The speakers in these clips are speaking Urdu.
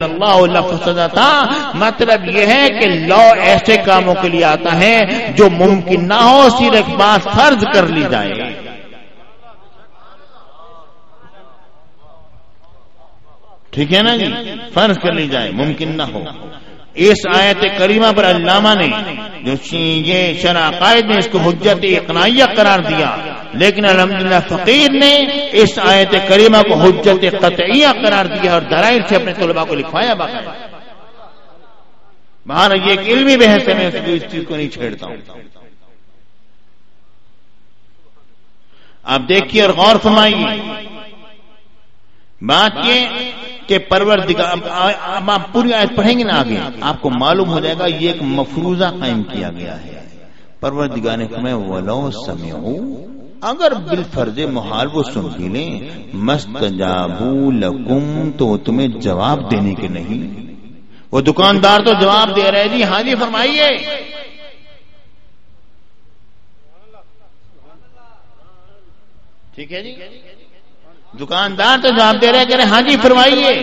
اللہ لفسدتا، مطلب یہ ہے کہ لا ایسے کاموں کے لیے آتا ہے جو ممکن نہ ہو، صرف بات فرض کر لی جائے. ٹھیک ہے نا جی، فرض کر لی جائے، ممکن نہ ہو. اس آیت کریمہ پر علامہ نے جو یہ شرح عقائد نے اس کو حجت اقناعیہ قرار دیا، لیکن الحمدللہ فقیر نے اس آیت کریمہ کو حجت قطعیہ قرار دیا اور دلائل سے اپنے طلباء کو لکھوایا. باقاعدہ باہر یہ ایک علمی بحث ہے، میں اس چیز کو نہیں چھیڑتا ہوں. آپ دیکھیے اور غور فرمائیے، بات یہ کہ پروردگار، اب آپ پوری آیت پڑھیں گے نا آگے آپ کو معلوم ہو جائے گا یہ ایک مفروضہ قائم کیا گیا ہے. پروردگار نے فرمایا وَلَوْ سَمِعُوا، اگر بالفرض محال وہ سن بھی لیں، مَسْتَجَابُوا لَكُمْ، تو تمہیں جواب دینے کے نہیں. وہ دکاندار تو جواب دے رہے جی، ہاں جی فرمائیے. ٹھیک ہے جی، دکاندار تو جواب دے رہے کہ ہاں جی فرمائیے.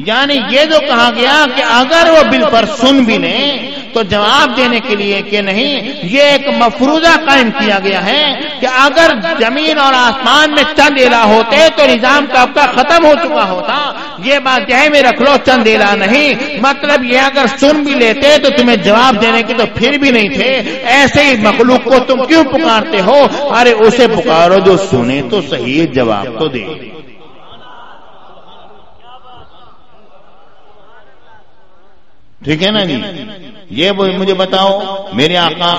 یعنی یہ جو کہا گیا کہ اگر وہ بالفرض سن بھی لیں تو جواب دینے کے لیے کہ نہیں، یہ ایک مفروضہ قائم کیا گیا ہے کہ اگر زمین اور آسمان میں چند الہ ہوتے تو نظام کا اب تک ختم ہو چکا ہوتا. یہ بات ذہن میں رکھ لو، چند الہ نہیں، مطلب یہ اگر سن بھی لیتے تو تمہیں جواب دینے کے تو پھر بھی نہیں تھے. ایسے ہی مخلوق کو تم کیوں پکارتے ہو؟ ارے اسے پکارو جو سنے تو صحیح، جواب تو دے. ٹھیک ہے نا جی. یہ مجھے بتاؤ، میرے آقا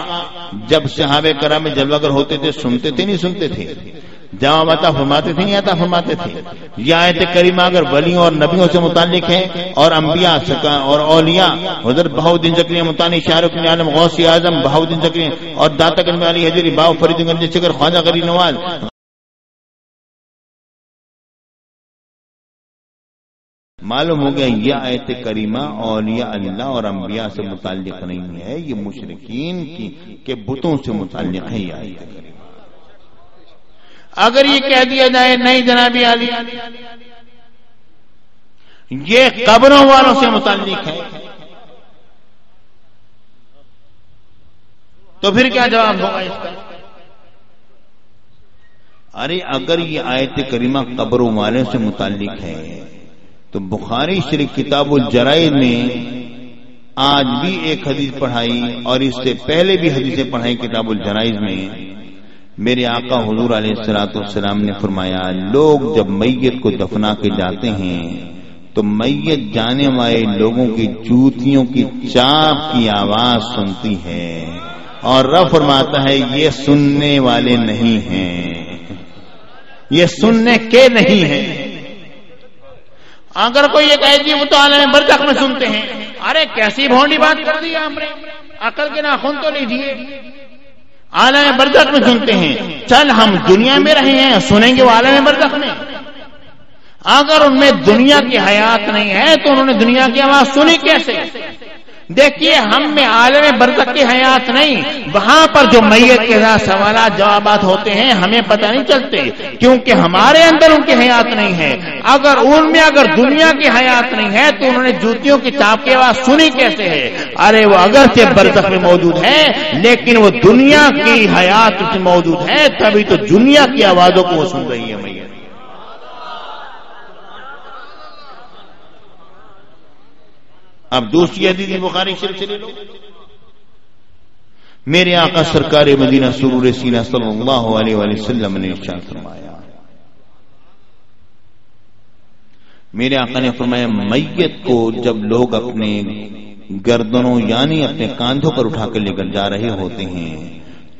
جب صحابہ کرام میں جلوہ گر ہوتے تھے سنتے تھے نہیں سنتے تھے؟ جواب عطا فرماتے تھے نہیں عطا فرماتے تھے؟ یہ آیت کریمہ اگر ولیوں اور نبیوں سے متعلق ہے اور انبیاء اور اولیاء، حضرت بہاؤالدین زکریا متانی شاہ رکن عالم غوث اعظم بہاؤالدین زکریا اور داتا گنج علی حجری باو فرید گنج شکر خواجہ غریب نواز، معلوم ہو گیا یہ آیت کریمہ اولیاء اللہ اور انبیاء سے متعلق نہیں ہے، یہ مشرکین کے بتوں سے متعلق ہے. یہ آیت کریمہ اگر یہ کہہ دیا جائے نہیں جناب علی یہ قبروں والوں سے متعلق ہے، تو پھر کیا جواب ہوگا اس کا؟ ارے اگر یہ آیت کریمہ قبروں والوں سے متعلق ہے تو بخاری شریف کتاب الجرائد میں آج بھی ایک حدیث پڑھائی اور اس سے پہلے بھی حدیثیں پڑھائی کتاب الجرائد میں. میرے آقا حضور علیہ الصلوۃ والسلام نے فرمایا لوگ جب میت کو دفنا کے جاتے ہیں تو میت جانے والے لوگوں کی جوتیوں کی چاپ کی آواز سنتی ہے اور رب فرماتا ہے یہ سننے والے نہیں ہیں، یہ سننے کے نہیں ہیں. اگر کوئی یہ کہے جی وہ تو عالم برزخ میں سنتے ہیں، ارے کیسی بھونڈی بات کر دی آپ نے، عقل کے ناخن تو لیجیے. عالم برزخ میں سنتے ہیں، چل ہم دنیا میں رہے ہیں سنیں گے وہ عالم برزخ میں؟ اگر ان میں دنیا کی حیات نہیں ہے تو انہوں نے دنیا کی آواز سنی کیسے؟ دیکھیے ہم میں عالم برزخ کی حیات نہیں، وہاں پر جو میت کے ساتھ سوالات جوابات ہوتے ہیں ہمیں پتہ نہیں چلتے کیونکہ ہمارے اندر ان کی حیات نہیں ہے. اگر ان میں اگر دنیا کی حیات نہیں ہے تو انہوں نے جوتیوں کی چاپ کی آواز سنی کیسے ہے؟ ارے وہ اگرچہ برزخ میں موجود ہے لیکن وہ دنیا کی حیات میں موجود ہے، تبھی تو دنیا کی آوازوں کو وہ سن رہی ہے میت. اب دوسری حدیث بخاری شریف سے لے لو. میرے آقا سرکار مدینہ سرور سینہ صلی اللہ علیہ وآلہ وسلم نے ارشاد فرمایا، میرے آقا نے فرمایا میت کو جب لوگ اپنے گردنوں یعنی اپنے کاندھوں پر اٹھا کر لے کر جا رہے ہوتے ہیں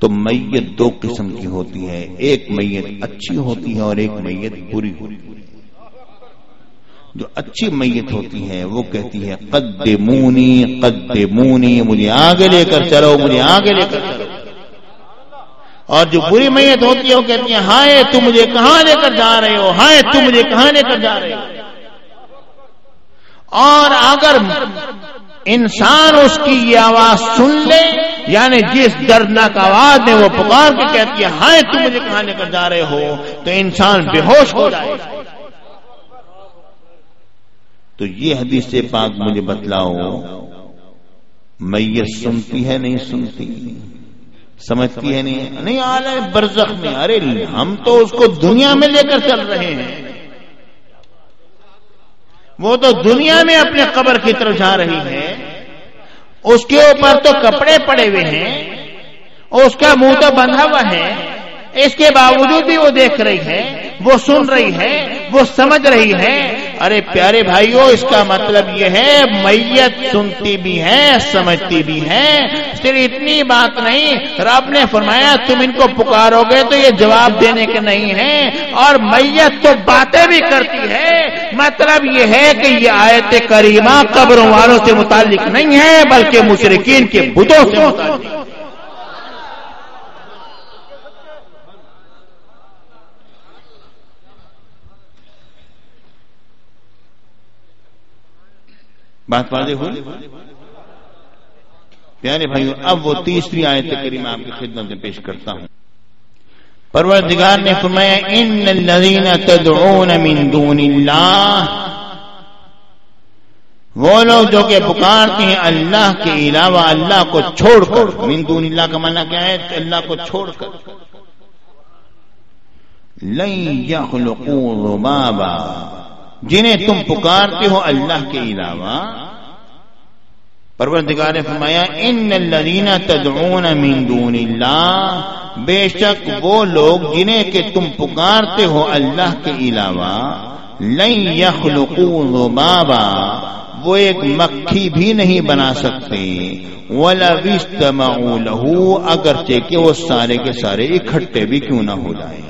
تو میت دو قسم کی ہوتی ہے، ایک میت اچھی ہوتی ہے اور ایک میت بری ہوتی ہے. جو اچھی میت ہوتی ہے وہ کہتی ہے قدمونی قدمونی، مجھے آگے لے کر چلو، مجھے آگے لے کر چلو. اور جو بری میت ہوتی ہے وہ کہتی ہے ہائے تم مجھے کہاں لے کر جا رہے ہو، ہائے تم مجھے کہاں لے کر جا رہے ہو. اور اگر انسان اس کی یہ آواز سن لے، یعنی جس دردناک آواز میں وہ پکار کے کہتی ہے ہائے تم مجھے کہاں لے کر جا رہے ہو، تو انسان بے ہوش ہو جائے. تو یہ حدیث پاک مجھے بتلاؤ، میت سنتی ہے نہیں سنتی، سمجھتی ہے نہیں عالم برزخ میں؟ ارے ہم تو اس کو دنیا میں لے کر چل رہے ہیں، وہ تو دنیا میں اپنے قبر کی طرف جا رہی ہے، اس کے اوپر تو کپڑے پڑے ہوئے ہیں، اس کا منہ تو بندھا ہوا ہے، اس کے باوجود بھی وہ دیکھ رہی ہے، وہ سن رہی ہے، وہ سمجھ رہی ہے۔ ارے پیارے بھائیوں، اس کا مطلب یہ ہے میت سنتی بھی ہے سمجھتی بھی ہے، صرف اتنی بات نہیں، رب نے فرمایا تم ان کو پکارو گے تو یہ جواب دینے کے نہیں ہیں، اور میت تو باتیں بھی کرتی ہے۔ مطلب یہ ہے کہ یہ آیت کریمہ قبروں والوں سے متعلق نہیں ہے بلکہ مشرکین کے بتوں سے متعلق ہے۔ بات واضح ہوئی؟ پیارے بھائیوں، اب وہ تیسری آیت کریمہ آپ کی خدمت میں پیش کرتا ہوں۔ پروردگار نے فرمایا ان الذین تدعون من دون اللہ، وہ لوگ جو کہ پکارتے ہیں اللہ کے علاوہ، اللہ کو چھوڑ کر۔ من دون اللہ کا معنی کیا ہے؟ اللہ کو چھوڑ کر۔ لن یخلقوا ذبابا، جنہیں تم پکارتے ہو اللہ کے علاوہ، پروردگار نے فرمایا ان الذین تدعون من دون اللہ، بے شک وہ لوگ جنہیں کہ تم پکارتے ہو اللہ کے علاوہ، لن یخلقوا ذبابا، وہ ایک مکھی بھی نہیں بنا سکتے، وَلَوِ اسْتَمَعُوا لَهُ، اگرچہ کہ وہ سارے کے سارے اکٹھے بھی کیوں نہ ہو جائیں۔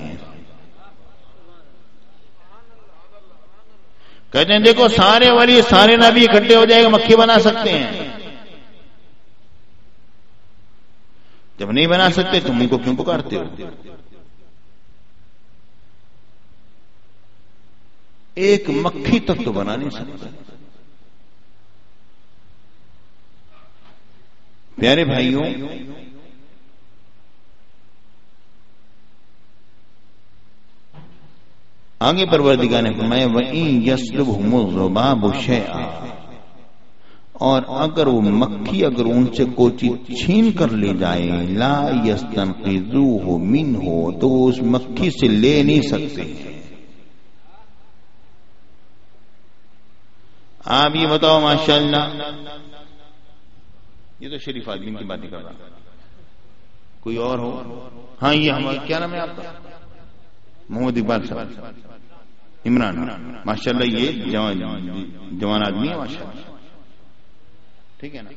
کہتے ہیں دیکھو سارے ولی سارے نبی اکٹھے ہو جائے گا مکھی بنا سکتے ہیں، جب نہیں بنا سکتے تم ان کو کیوں پکارتے ہو؟ ایک مکھی تک تو بنا نہیں سکتا۔ پیارے بھائیوں، آگے پروردگار نے فرمایا وَإِن يَسْلُبْهُمُ الذُّبَابُ شَيْئًا، اور اگر وہ مکھی اگر ان سے کوئی چیز چھین کر لے جائے، لا يَسْتَنْقِذُوهُ مِنْهُ، تو اس مکھی سے لے نہیں سکتے۔ آپ یہ بتاؤ ماشاءاللہ، یہ تو شریف آدمی کی باتیں کر رہا، کوئی اور ہو؟ ہاں یہ ہمارا کیا نام ہے آپ کا؟ محمد اقبال صاحب، عمران، ماشاءاللہ یہ جوان آدمی ہے ماشاءاللہ، ٹھیک ہے نا۔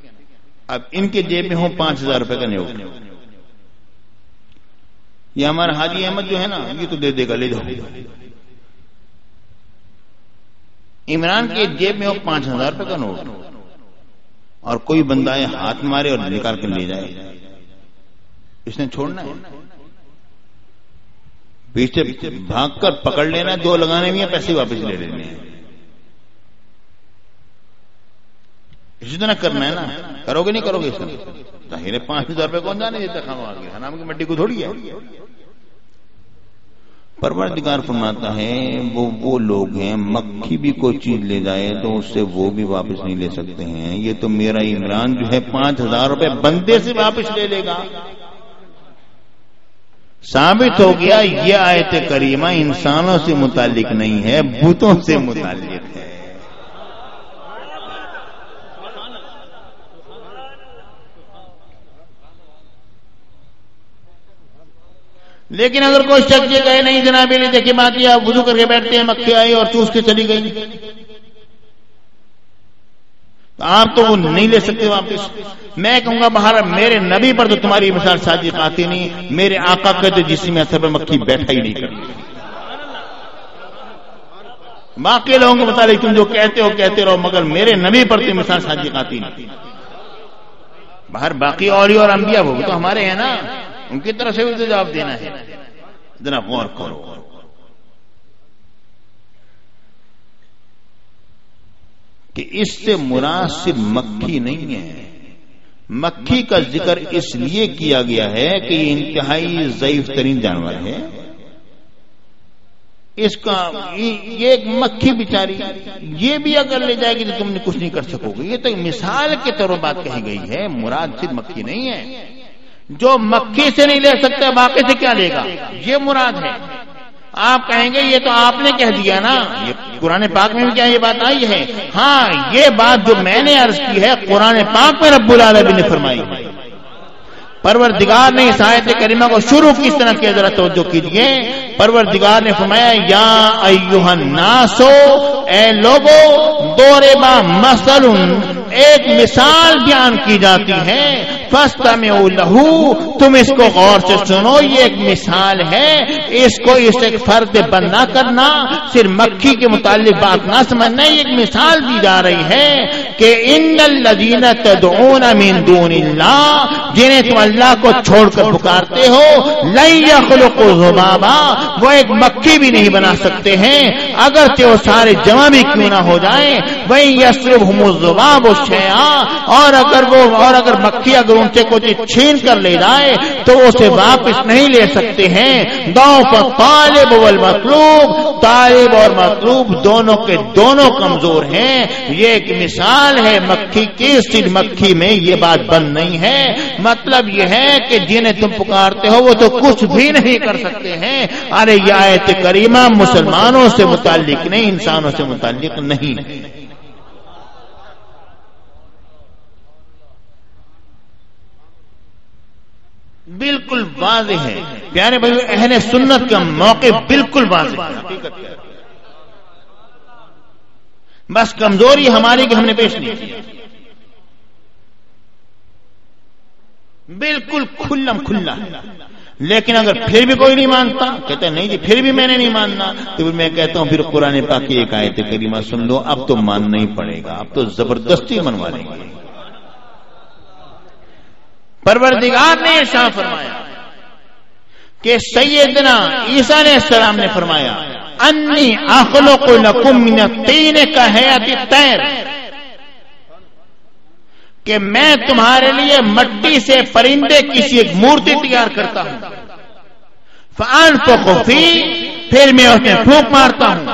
اب ان کے جیب میں ہو 5000 روپے کا نوٹ، یہ ہمارا حاجی احمد جو ہے نا یہ تو دے دے گا، لے جاؤ۔ عمران کے جیب میں ہو 5000 روپے کا نوٹ، اور کوئی بندہ ہاتھ مارے اور نکال کر لے جائے، اس نے چھوڑنا ہے؟ پیچھے بھاگ کر پکڑ لینا، دو لگانے بھی ہیں، پیسے واپس لے لینے ہیں، اسی طرح کرنا ہے نا۔ کرو گے نہیں کرو گے؟ اس طرح ظاہر ہے 5000 روپے کون جانے دیتا خام آگے، حرام کی مٹی کو تھوڑی ہے۔ پروردگار فرماتا ہے وہ لوگ ہیں مکھی بھی کوئی چیز لے جائے تو اس سے وہ بھی واپس نہیں لے سکتے ہیں، یہ تو میرا عمران جو ہے 5000 روپے بندے سے واپس لے لے گا۔ ثابت ہو گیا یہ آیت کریمہ انسانوں سے متعلق نہیں ہے، بتوں سے متعلق ہے۔ لیکن اگر کوئی شخص یہ کہے نہیں جناب نے دیکھی بات یہ وضو کر کے بیٹھتے ہیں، مکھی آئی اور چوس کے چلی گئی، تو آپ تو وہ نہیں لے سکتے واپس۔ میں کہوں گا باہر میرے نبی پر تو تمہاری مثال صادق آتی نہیں، میرے آقا کا تو جسم اثر پر مکھی بیٹھا ہی نہیں کرتی۔ باقی لوگوں کے متعلق تم جو کہتے ہو کہتے رہو، مگر میرے نبی پر تو مثال صادق آتی نہیں۔ باہر باقی اولیاء اور انبیاء وہ تو ہمارے ہیں نا، ان کی طرف سے بھی تو جواب دینا ہے۔ ذرا غور کرو، کہ اس سے مراد صرف مکھی نہیں ہے۔ مکھی کا ذکر اس لیے کیا گیا ہے کہ یہ انتہائی ضعیف ترین جانور ہے، اس کا یہ ایک مکھی بیچاری یہ بھی اگر لے جائے گی تو تم نے کچھ نہیں کر سکو گے. یہ تو مثال کے طور پر بات کہی گئی ہے، مراد صرف مکھی نہیں ہے. جو مکھی سے نہیں لے سکتا باقی سے کیا لے گا، یہ مراد ہے. آپ کہیں گے یہ تو آپ نے کہہ دیا نا، یہ قرآن پاک میں بھی کیا یہ بات آئی ہے؟ ہاں، یہ بات جو میں نے عرض کی ہے قرآن پاک میں رب العالمین نے فرمائی ہے. پروردگار نے اس آیت کریمہ کو شروع کس طرح کیا، ذرا توجہ کیجیے. پروردگار نے فرمایا یا ایھا الناس، اے لوگو، ضرب مثل، ایک مثال بیان کی جاتی ہے، فاستمعوا لہ، تم اس کو غور سے سنو. یہ ایک مثال ہے، اس کو اس ایک فرد بند نہ کرنا، صرف مکھی کے متعلق بات نہ سمجھنا. یہ ایک مثال دی جا رہی ہے کہ ان الذین تدعون من دون اللہ، جنہیں تم اللہ کو چھوڑ کر پکارتے ہو، لن یخلقوا ذبابا، وہ ایک مکھی بھی نہیں بنا سکتے ہیں اگرچہ وہ سارے جمع بھی کیوں نہ ہو جائیں. وَإِن يَسْلُبْهُمُ الذُّبَابُ شَيْئًا، اور اگر مکھی اگر ان سے کچھ چھین کر لے جائے تو اسے واپس نہیں لے سکتے ہیں. ضعف الطالب والمطلوب، طالب اور مطلوب دونوں کے دونوں کمزور ہیں. یہ ایک مثال ہے مکھی کی، صرف مکھی میں یہ بات بند نہیں ہے. مطلب یہ ہے کہ جنہیں تم پکارتے ہو وہ تو کچھ بھی نہیں کر سکتے ہیں. ارے یہ آیت کریمہ مسلمانوں سے متعلق نہیں، انسانوں سے متعلق نہیں. بالکل واضح ہے پیارے بھائی، اہل سنت کا موقع بالکل واضح ہے. بس کمزوری ہماری کہ ہم نے پیش نہیں کی، بالکل کھلم کھلا ہے. لیکن اگر پھر بھی کوئی نہیں مانتا، کہتا ہے نہیں جی پھر بھی میں نے نہیں ماننا، تو پھر میں کہتا ہوں پھر قرآن پاک کی ایک آیت کریمہ سن لو، اب تو ماننا ہی پڑے گا، اب تو زبردستی منوا لیں گے. پروردگار نے ارشاد فرمایا کہ سیدنا عیسیٰ علیہ السلام نے فرمایا انی اخلق لکم من الطین کہیئۃ الطیر، کہ میں تمہارے لیے مٹی سے پرندے کسی ایک مورتی تیار کرتا ہوں. فانفخ فیہ، پھر میں اس میں پھونک مارتا ہوں.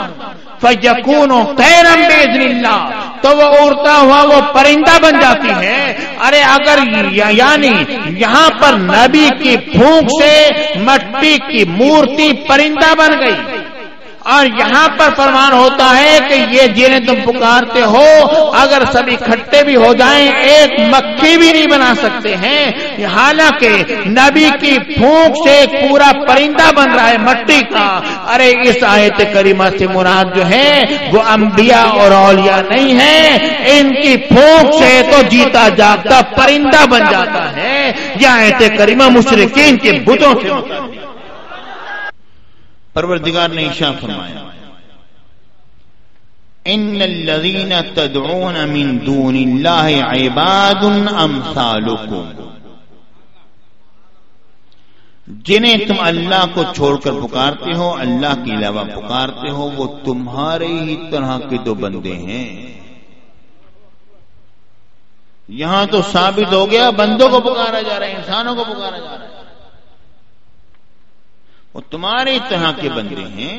فیکون طیرا باذن اللہ، تو وہ اڑتا ہوا وہ پرندہ بن جاتی ہے. ارے اگر یعنی یہاں پر نبی کی پھونک سے مٹی کی مورتی پرندہ بن گئی، اور یہاں پر فرمان ہوتا ہے کہ یہ جنہیں تم پکارتے ہو اگر سب اکٹھے بھی ہو جائیں ایک مکھی بھی نہیں بنا سکتے ہیں. حالانکہ نبی کی پھونک سے پورا پرندہ بن رہا ہے مٹی کا. ارے اس آیت کریمہ سے مراد جو ہے وہ انبیاء اور اولیاء نہیں ہے، ان کی پھونک سے تو جیتا جاگتا پرندہ بن جاتا ہے. یہ آیت کریمہ مشرکین کے بتوں سے پروردگار نے ارشاد فرمایا ان الذین تدعون من دون اللہ عباد امثالکم، جنہیں تم اللہ کو چھوڑ کر پکارتے ہو، اللہ کے علاوہ پکارتے ہو، وہ تمہارے ہی طرح کے دو بندے ہیں. یہاں تو ثابت ہو گیا بندوں کو پکارا جا رہا ہے، انسانوں کو پکارا جا رہا ہے. وہ تمہاری طرح کے بندے ہیں.